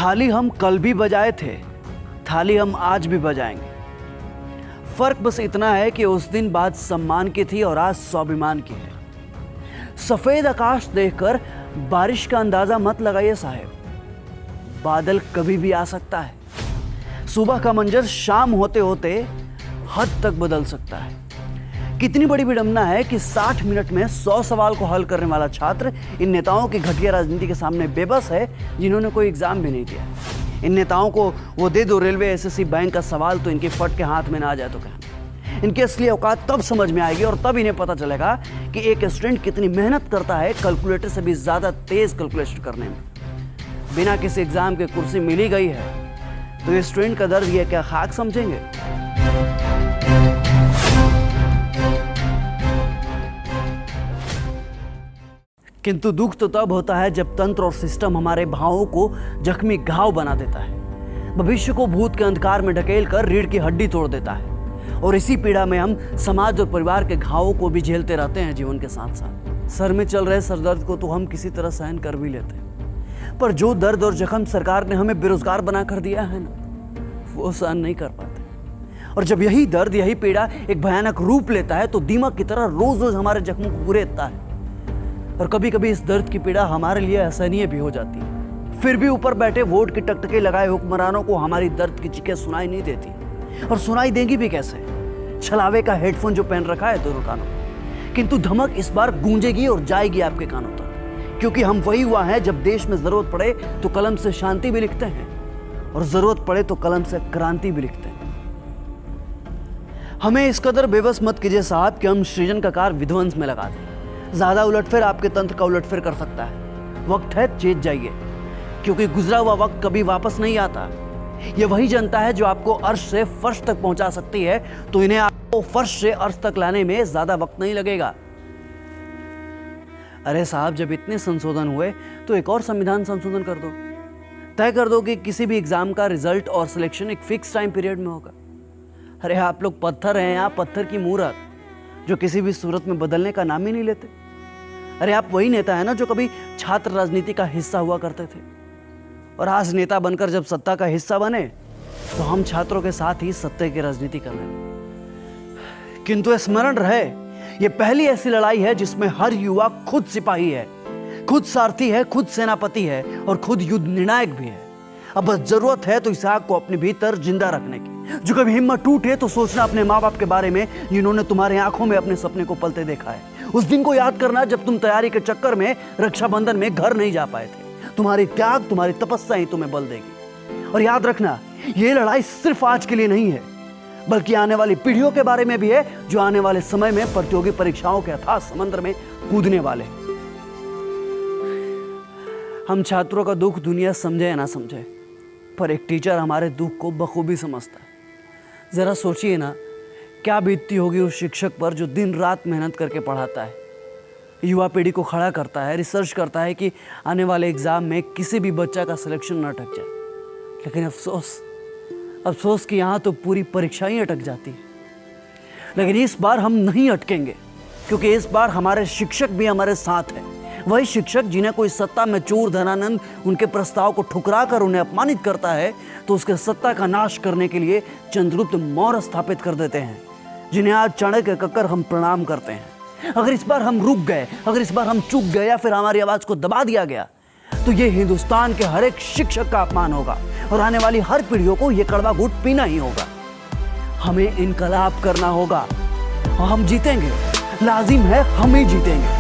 थाली हम कल भी बजाए थे, थाली हम आज भी बजाएंगे। फर्क बस इतना है कि उस दिन बात सम्मान की थी और आज स्वाभिमान की है। सफेद आकाश देखकर बारिश का अंदाजा मत लगाइए साहब, बादल कभी भी आ सकता है। सुबह का मंजर शाम होते होते हद तक बदल सकता है। कितनी बड़ी विडंबना है कि 60 मिनट में 100 सवाल को हल करने वाला छात्र इन नेताओं की घटिया राजनीति के सामने बेबस है, जिन्होंने कोई एग्जाम भी नहीं दिया। इन नेताओं को वो दे दो रेलवे एसएससी बैंक का सवाल तो इनके फट के हाथ में ना आ जाए तो कहना। इनकी असली औकात तब समझ में आएगी और तब इन्हें पता चलेगा कि एक स्टूडेंट कितनी मेहनत करता है कैलकुलेटर से भी ज्यादा तेज कैलकुलेशन करने में। बिना किसी एग्जाम के कुर्सी मिली गई है तो ये स्टूडेंट का दर्द ये क्या खाक समझेंगे? किंतु दुख तो तब होता है जब तंत्र और सिस्टम हमारे भावों को जख्मी घाव बना देता है, भविष्य को भूत के अंधकार में ढकेल कर रीढ़ की हड्डी तोड़ देता है। और इसी पीड़ा में हम समाज और परिवार के घावों को भी झेलते रहते हैं जीवन के साथ साथ। सर में चल रहे सरदर्द को तो हम किसी तरह सहन कर भी लेते हैं, पर जो दर्द और जख्म सरकार ने हमें बेरोजगार बना कर दिया है ना, वो सहन नहीं कर पाते। और जब यही दर्द, यही पीड़ा एक भयानक रूप लेता है तो दीमक की तरह रोज रोज हमारे जख्मों को कुरेदता है। और कभी कभी इस दर्द की पीड़ा हमारे लिए असहनीय भी हो जाती है। फिर भी ऊपर बैठे वोट की टकटकी लगाए हुक्मरानों को हमारी दर्द की चीखें सुनाई नहीं देती, और सुनाई देंगी भी कैसे? छलावे का हेडफोन जो पहन रखा है दोनों कानों में। किंतु धमक इस बार गूंजेगी और जाएगी आपके कानों तक, क्योंकि हम वही हुआ है जब देश में जरूरत पड़े तो कलम से शांति भी लिखते हैं और जरूरत पड़े तो कलम से क्रांति भी लिखते हैं। हमें इस कदर बेबस मत कीजिए साहब कि हम सृजन का कार विध्वंस में लगा दें। ज्यादा उलटफेर आपके तंत्र का उलटफेर कर सकता है। वक्त है चेत जाइए, क्योंकि गुजरा हुआ वक्त कभी वापस नहीं आता। ये वही जनता है जो आपको अर्श से फर्श तक पहुंचा सकती है, तो इन्हें आपको फर्श से अर्श तक लाने में ज्यादा वक्त नहीं लगेगा। अरे साहब, जब इतने संशोधन हुए तो एक और संविधान संशोधन कर दो। तय कर दो कि किसी भी एग्जाम का रिजल्ट और सिलेक्शन एक फिक्स टाइम पीरियड में होगा। अरे आप लोग पत्थर हैं, आप पत्थर की मूरत जो किसी भी सूरत में बदलने का नाम ही नहीं लेते। अरे आप वही नेता है ना जो कभी छात्र राजनीति का हिस्सा हुआ करते थे, और आज नेता बनकर जब सत्ता का हिस्सा बने तो हम छात्रों के साथ ही सत्ता की राजनीति कर रहे हैं। किंतु स्मरण रहे, ये पहली ऐसी लड़ाई है जिसमें हर युवा खुद सिपाही है, खुद सारथी है, खुद सेनापति है और खुद युद्ध निर्णायक भी है। अब बस जरूरत है तो इस आग को अपने भीतर जिंदा रखने की। जो कभी हिम्मत टूटे तो सोचना अपने माँ बाप के बारे में जिन्होंने तुम्हारे आंखों में अपने सपने को पलते देखा है। उस दिन को याद करना जब तुम तैयारी के चक्कर में रक्षाबंधन में घर नहीं जा पाए थे। तुम्हारी त्याग, तुम्हारी तपस्या ही तुम्हें बल देगी। और याद रखना, ये लड़ाई सिर्फ आज के लिए नहीं है, बल्कि आने वाली पीढ़ियों के बारे में भी है, जो आने वाले समय में प्रतियोगी परीक्षाओं के अथाह समंदर में कूदने वाले। हम छात्रों का दुख दुनिया समझे या ना समझे, पर एक टीचर हमारे दुख को बखूबी समझता है। जरा सोचिए ना, क्या बीतती होगी उस शिक्षक पर जो दिन रात मेहनत करके पढ़ाता है, युवा पीढ़ी को खड़ा करता है, रिसर्च करता है कि आने वाले एग्जाम में किसी भी बच्चा का सिलेक्शन न अटक जाए। लेकिन अफसोस कि यहाँ तो पूरी परीक्षा ही अटक जाती है। लेकिन इस बार हम नहीं अटकेंगे, क्योंकि इस बार हमारे शिक्षक भी हमारे साथ हैं। वही शिक्षक जिन्हें कोई सत्ता में चोर धनानंद उनके प्रस्ताव को ठुकरा कर उन्हें अपमानित करता है, तो उसके सत्ता का नाश करने के लिए चंद्रगुप्त मौर्य स्थापित कर देते हैं, जिन्हें आज चाणक्य कहकर हम प्रणाम करते हैं। अगर इस बार हम रुक गए, अगर इस बार हम चूक गए या फिर हमारी आवाज को दबा दिया गया, तो ये हिंदुस्तान के हर एक शिक्षक का अपमान होगा और आने वाली हर पीढ़ियों को ये कड़वा घूंट पीना ही होगा। हमें इनकलाब करना होगा और हम जीतेंगे। लाजिम है, हम ही जीतेंगे।